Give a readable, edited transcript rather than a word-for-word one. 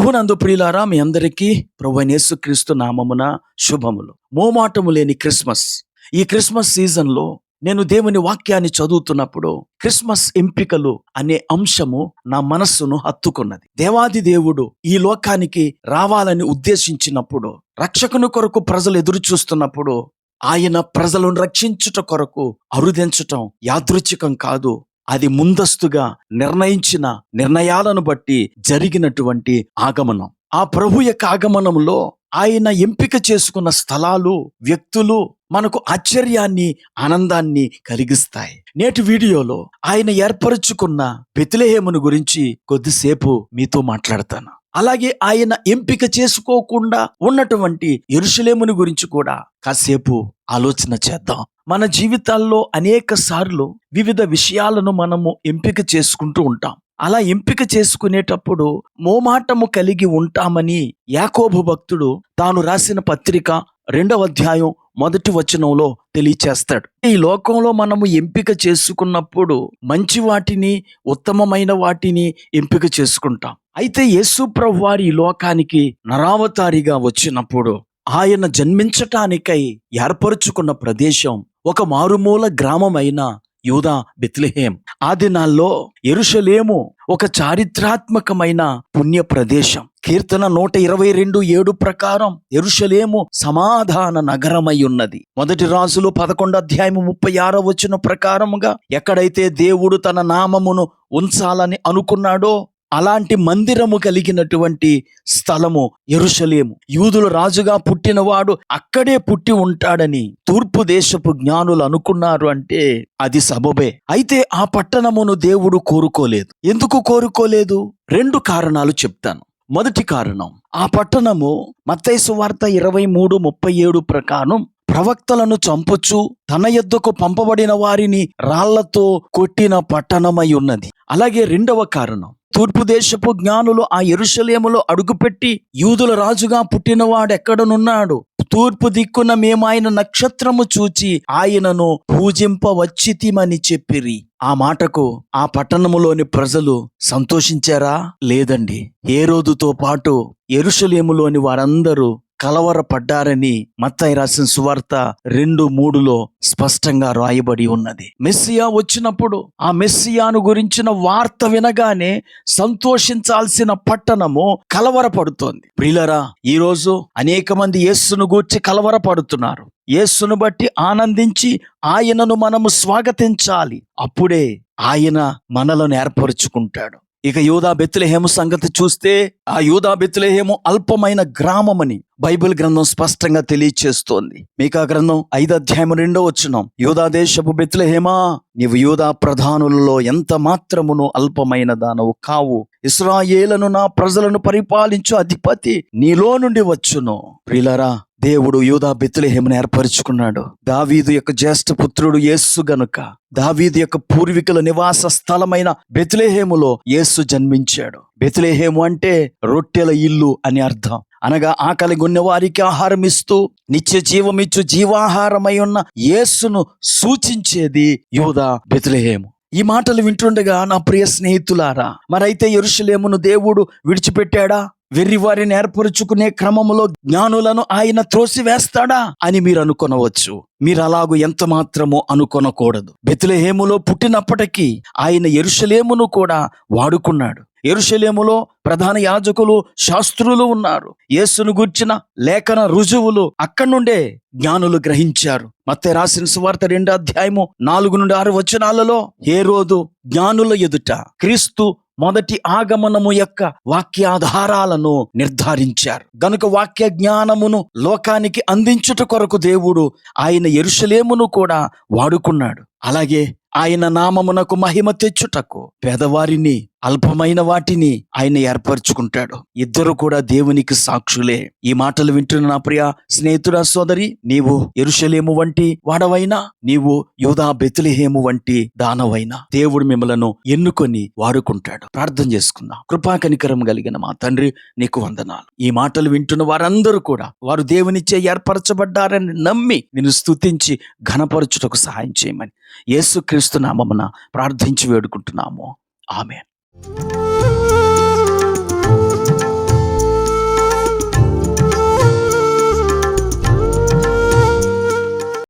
ప్రభునందు ప్రియులారా, మీ అందరికీ ప్రభువైన యేసుక్రీస్తు నామమున శుభములు. మోమాటము లేని క్రిస్మస్. ఈ క్రిస్మస్ సీజన్లో నేను దేవుని వాక్యాన్ని చదువుతున్నప్పుడు క్రిస్మస్ ఎంపికలు అనే అంశము నా మనస్సును హత్తుకున్నది. దేవాది దేవుడు ఈ లోకానికి రావాలని ఉద్దేశించినప్పుడు, రక్షకుని కొరకు ప్రజలు ఎదురు చూస్తున్నప్పుడు, ఆయన ప్రజలను రక్షించుట కొరకు అరుదించటం యాదృచ్ఛికం కాదు. అది ముందస్తుగా నిర్ణయించిన నిర్ణయాలను బట్టి జరిగినటువంటి ఆగమనం. ఆ ప్రభు యొక్క ఆగమనంలో ఆయన ఎంపిక చేసుకున్న స్థలాలు, వ్యక్తులు మనకు ఆశ్చర్యాన్ని, ఆనందాన్ని కలిగిస్తాయి. నేటి వీడియోలో ఆయన ఏర్పరచుకున్న బెత్లెహేమును గురించి కొద్దిసేపు మీతో మాట్లాడతాను. అలాగే ఆయన ఎంపిక చేసుకోకుండా ఉన్నటువంటి యెరూషలేమును గురించి కూడా కాసేపు ఆలోచన చేద్దాం. మన జీవితాల్లో అనేక సార్లు వివిధ విషయాలను మనము ఎంపిక చేసుకుంటూ ఉంటాం. అలా ఎంపిక చేసుకునేటప్పుడు మోమాటము కలిగి ఉంటామని యాకోబు భక్తుడు తాను రాసిన పత్రిక 2వ అధ్యాయం 1వ వచనంలో తెలియచేస్తాడు. ఈ లోకంలో మనము ఎంపిక చేసుకున్నప్పుడు మంచి వాటిని, ఉత్తమమైన వాటిని ఎంపిక చేసుకుంటాం. అయితే యేసు ప్రభువు వారు ఈ లోకానికి నరావతారిగా వచ్చినప్పుడు ఆయన జన్మించటానికై ఏర్పరచుకున్న ప్రదేశం ఒక మారుమూల గ్రామమైన యూదా బెత్లెహేం. ఆ దినాల్లో యెరూషలేము ఒక చారిత్రాత్మకమైన పుణ్య ప్రదేశం. కీర్తన 122:7 ప్రకారం యెరూషలేము సమాధాన నగరమై ఉన్నది. 1 రాజులు 11వ అధ్యాయం 36వ వచనం ప్రకారముగా ఎక్కడైతే దేవుడు తన నామమును ఉంచాలని అనుకున్నాడో అలాంటి మందిరము కలిగినటువంటి స్థలము యెరూషలేము. యూదుల రాజుగా పుట్టినవాడు అక్కడే పుట్టి ఉంటాడని తూర్పు దేశపు జ్ఞానులు అనుకున్నారు అంటే అది సబబే. అయితే ఆ పట్టణమును దేవుడు కోరుకోలేదు. ఎందుకు కోరుకోలేదు? 2 కారణాలు చెప్తాను. మొదటి కారణం, ఆ పట్టణము మత్తయి సువార్త 23:37 ప్రకారం ప్రవక్తలను చంపుచు తన యొద్దకు పంపబడిన వారిని రాళ్లతో కొట్టిన పట్టణమై ఉన్నది. అలాగే 2వ కారణం, తూర్పు దేశపు జ్ఞానులు ఆ యెరూషలేములో అడుగుపెట్టి యూదుల రాజుగా పుట్టినవాడెక్కడనున్నాడు, తూర్పు దిక్కున మేమాయన నక్షత్రము చూచి ఆయనను పూజింపవచ్చితిమని చెప్పిరి. ఆ మాటకు ఆ పట్టణములోని ప్రజలు సంతోషించారా? లేదండి. హేరోదుతో పాటు యెరూషలేములోని వారందరూ కలవరపడ్డారని మత్తయి రాసిన సువార్త 2:3లో స్పష్టంగా రాయబడి ఉన్నది. మెస్సియా వచ్చినప్పుడు ఆ మెస్సియాను గురించిన వార్త వినగానే సంతోషించాల్సిన పట్టణము కలవరపడుతోంది. ప్రియులారా, ఈరోజు అనేక మంది యేసును గూర్చి కలవరపడుతున్నారు. యేసును బట్టి ఆనందించి ఆయనను మనము స్వాగతించాలి. అప్పుడే ఆయన మనలను ఏర్పరుచుకుంటాడు. ఇక యూదా బెత్లెహేము సంగతి చూస్తే, ఆ యూదా బెత్లెహేము అల్పమైన గ్రామమని బైబిల్ గ్రంథం స్పష్టంగా తెలియచేస్తోంది. మీకా గ్రంథం 5వ అధ్యాయం 2వ వచనం, యూదా దేశపు బెత్లెహేమా, నీవు యూదా ప్రధానులలో ఎంత మాత్రమును అల్పమైన దానవు కావు. ఇశ్రాయేలును నా ప్రజలను పరిపాలించు అధిపతి నీలో నుండి వచ్చును. ప్రియులారా, దేవుడు యూదా బెత్లెహేమును ఏర్పరుచుకున్నాడు. దావీదు యొక్క జ్యేష్ఠ పుత్రుడు యేసు గనుక దావీదు యొక్క పూర్వీకుల నివాస స్థలమైన బెత్లెహేములో యేసు జన్మించాడు. బెత్లెహేము అంటే రొట్టెల ఇల్లు అని అర్థం. అనగా ఆకలి గొన్న వారికి ఆహారం ఇస్తూ నిత్య జీవమిచ్చు జీవాహారమై ఉన్న యేసును సూచించేది యూదా బెత్లెహేము. ఈ మాటలు వింటుండగా నా ప్రియ స్నేహితులారా, మరైతే యెరూషలేమును దేవుడు విడిచిపెట్టాడా? వెర్రివారిని ఏర్పరుచుకునే క్రమములో జ్ఞానులను ఆయన త్రోసివేస్తాడా అని మీరు అనుకొనవచ్చు. మీరు అలాగూ ఎంత మాత్రమో అనుకొనకూడదు. బెత్లెహేములో పుట్టినప్పటికీ ఆయన యెరూషలేమును కూడా వాడుకున్నాడు. యెరూషలేములో ప్రధాన యాజకులు, శాస్త్రులు ఉన్నారు. యేసును గూర్చిన లేఖన రుజువులు అక్కడి నుండే జ్ఞానులు గ్రహించారు. మత్తయి రాసిన సువార్త 2వ అధ్యాయము 4-6 వచనాలలో హేరోదు జ్ఞానుల ఎదుట క్రీస్తు మొదటి ఆగమనము యొక్క వాక్యాధారాలను నిర్ధారించారు. గనుక వాక్య జ్ఞానమును లోకానికి అందించుట కొరకు దేవుడు ఆయన యెరూషలేమును కూడా వాడుకున్నాడు. అలాగే ఆయన నామమునకు మహిమ తెచ్చుటకు పేదవారిని, అల్పమైన వాటిని ఆయన ఏర్పరచుకుంటాడు. ఇద్దరు కూడా దేవునికి సాక్షులే. ఈ మాటలు వింటున్న నా ప్రియ స్నేహితుడా, సోదరి, నీవు యెరూషలేము వంటి వాడవైనా, నీవు యూదా బెత్లెహేము వంటి దానవైనా దేవుడు మిమ్మలను ఎన్నుకొని వాడుకుంటాడు. ప్రార్థన చేసుకుందాం. కృపా కనికరం కలిగిన మా తండ్రి, నీకు వందనాలు. ఈ మాటలు వింటున్న వారందరూ కూడా వారు దేవునిచే ఏర్పరచబడ్డారని నమ్మి నిన్ను స్తుతించి ఘనపరచుటకు సహాయం చేయమని యేసుక్రీస్తు నామమున ప్రార్థించి వేడుకుంటున్నాము. ఆమేన్.